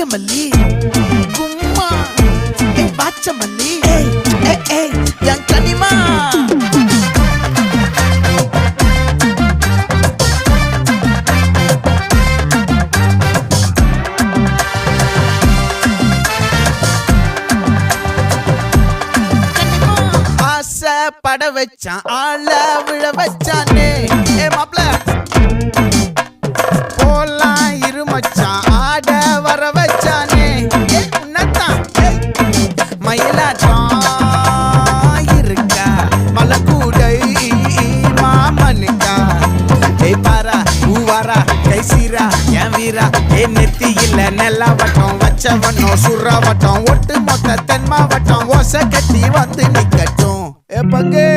நாகமல்லி கும்மா பாச்சமல்லி என் கனிமா பட வச்சான் ஆள விழ வச்சானே மாப்ள போலாம் இருமச்சான் ஆட வர வச்சானே உன்னத்தான் மயிலாட்டம் இருக்கா மலக்கூடை மாமனுக்கா பாரா பூவாரா கைசீரா என் வீரா நெத்தி இல்ல நெல்லா வட்டம் வச்சவனும் சுறா வட்டம் ஒட்டு மொத்த தென் மாவட்டம் ஓசை கட்டி வந்து நிக்கட்டும் பங்கு